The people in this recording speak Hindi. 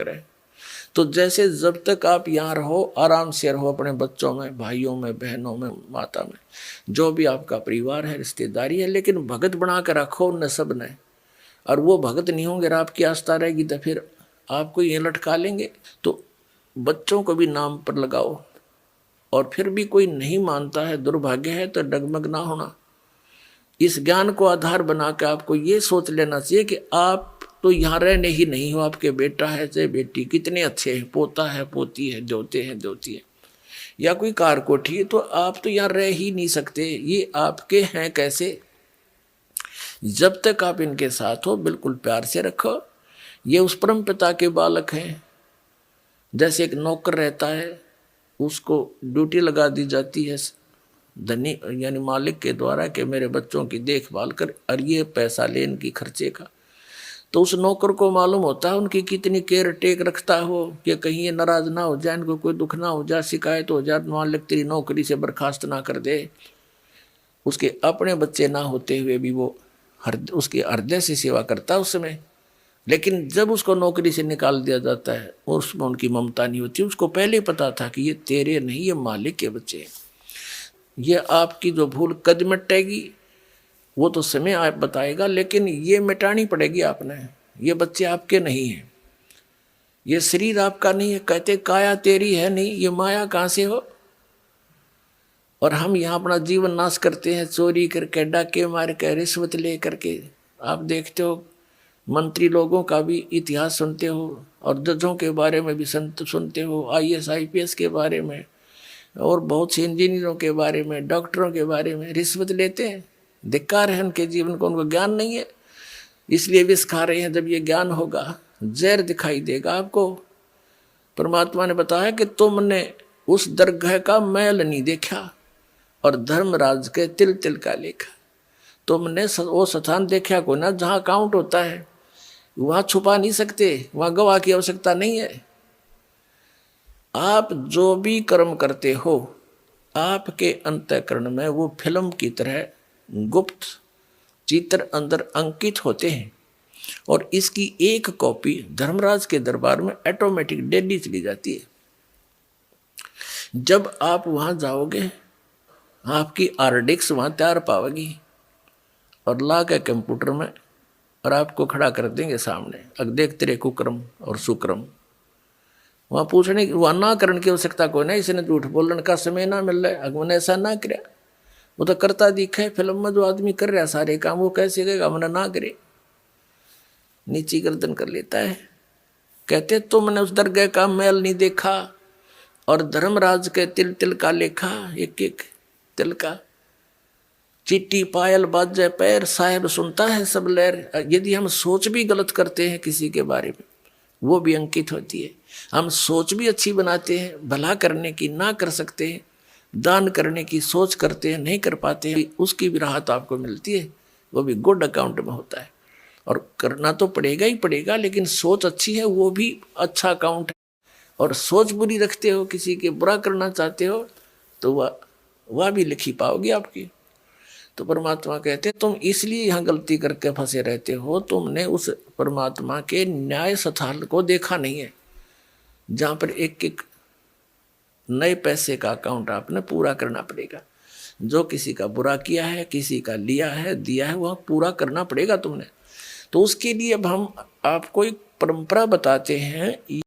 करें। तो जैसे जब तक आप यहाँ रहो, आराम से रहो अपने बच्चों में, भाइयों में, बहनों में, माता में, जो भी आपका परिवार है, रिश्तेदारी है, लेकिन भगत बना कर रखो उन सब ने। और वो भगत नहीं होंगे, आपकी आस्था रहेगी तो फिर आपको ये लटका लेंगे। तो बच्चों को भी नाम पर लगाओ, और फिर भी कोई नहीं मानता है, दुर्भाग्य है, तो डगमग ना होना। इस ज्ञान को आधार बना के आपको ये सोच लेना चाहिए कि आप तो यहाँ रहने ही नहीं हो, आपके बेटा है चाहे बेटी, कितने अच्छे हैं, पोता है, पोती है, दोते हैं, दोती है, या कोई कार कोठी है, तो आप तो यहाँ रह ही नहीं सकते। ये आपके हैं कैसे? जब तक आप इनके साथ हो, बिल्कुल प्यार से रखो। ये उस परम पिता के बालक हैं। जैसे एक नौकर रहता है, उसको ड्यूटी लगा दी जाती है धनी यानी मालिक के द्वारा कि मेरे बच्चों की देखभाल कर, और ये पैसा ले इनकी खर्चे का। तो उस नौकर को मालूम होता है उनकी कितनी केयर टेक रखता हो, कि कहीं ये नाराज ना हो जाए, इनको कोई दुख ना हो जाए, शिकायत हो जाए, मालिक तेरी नौकरी से बर्खास्त ना कर दे। उसके अपने बच्चे ना होते हुए भी वो उसके हृदय से सेवा करता है उस समय। लेकिन जब उसको नौकरी से निकाल दिया जाता है और उसमें उनकी ममता नहीं होती, उसको पहले पता था कि ये तेरे नहीं, ये मालिक के बच्चे हैं। ये आपकी जो भूल कद मिटेगी वो तो समय आप बताएगा, लेकिन ये मिटानी पड़ेगी आपने। ये बच्चे आपके नहीं हैं, ये शरीर आपका नहीं है। कहते काया तेरी है नहीं, ये माया कहाँ से हो? और हम यहाँ अपना जीवन नाश करते हैं, चोरी करके, डाके मार के, रिश्वत ले करके। आप देखते हो मंत्री लोगों का भी इतिहास सुनते हो, और जजों के बारे में भी सुनते हो, IAS IPS के बारे में, और बहुत से इंजीनियरों के बारे में, डॉक्टरों के बारे में रिश्वत लेते हैं। धिक्कार है उनके जीवन को, उनको ज्ञान नहीं है, इसलिए विष खा रहे हैं। जब ये ज्ञान होगा, जहर दिखाई देगा आपको। परमात्मा ने बताया कि तुमने उस दरगाह का मैल नहीं देखा और धर्मराज के तिल तिल का लेखा। तुमने वो स्थान देखा को ना जहाँ काउंट होता है, वहाँ छुपा नहीं सकते, वहाँ गवाह की आवश्यकता नहीं है। आप जो भी कर्म करते हो, आपके अंतःकरण में वो फिल्म की तरह गुप्त चित्र अंदर अंकित होते हैं, और इसकी एक कॉपी धर्मराज के दरबार में ऑटोमेटिक डेली चली जाती है। जब आप वहां जाओगे, आपकी RDX वहां तैयार पाओगी, और ला के कंप्यूटर में, और आपको खड़ा कर देंगे सामने, अब देख तेरे कुक्रम और सुक्रम। वहां पूछने की, वहां ना करने की आवश्यकता कोई नहीं, इसने झूठ बोलने का समय ना मिल रहा है, अगमने ऐसा ना करे। वो तो करता दिखा है फिल्म में, जो आदमी कर रहा है सारे काम, वो कैसे कहेगा हमने ना करे? नीची गर्दन कर लेता है। कहते तुमने उस दरगाह का मैल नहीं देखा और धर्मराज के तिल तिल का लेखा, एक एक तिल का। चिट्टी पायल बाजे पैर, साहेब सुनता है सब लहर। यदि हम सोच भी गलत करते हैं किसी के बारे में, वो भी अंकित होती है। हम सोच भी अच्छी बनाते हैं, भला करने की ना कर सकते हैं, दान करने की सोच करते हैं, नहीं कर पाते हैं, उसकी भी राहत आपको मिलती है, वो भी गुड अकाउंट में होता है। और करना तो पड़ेगा ही पड़ेगा, लेकिन सोच अच्छी है वो भी अच्छा अकाउंट है। और सोच बुरी रखते हो, किसी के बुरा करना चाहते हो, तो वह भी लिखी पाओगी आपकी। तो परमात्मा कहते तुम इसलिए यहाँ गलती करके फंसे रहते हो, तुमने उस परमात्मा के न्याय स्थल को देखा नहीं है, जहाँ पर एक एक नए पैसे का अकाउंट आपने पूरा करना पड़ेगा। जो किसी का बुरा किया है, किसी का लिया है, दिया है, वह पूरा करना पड़ेगा तुमने। तो उसके लिए अब हम आपको एक परंपरा बताते हैं।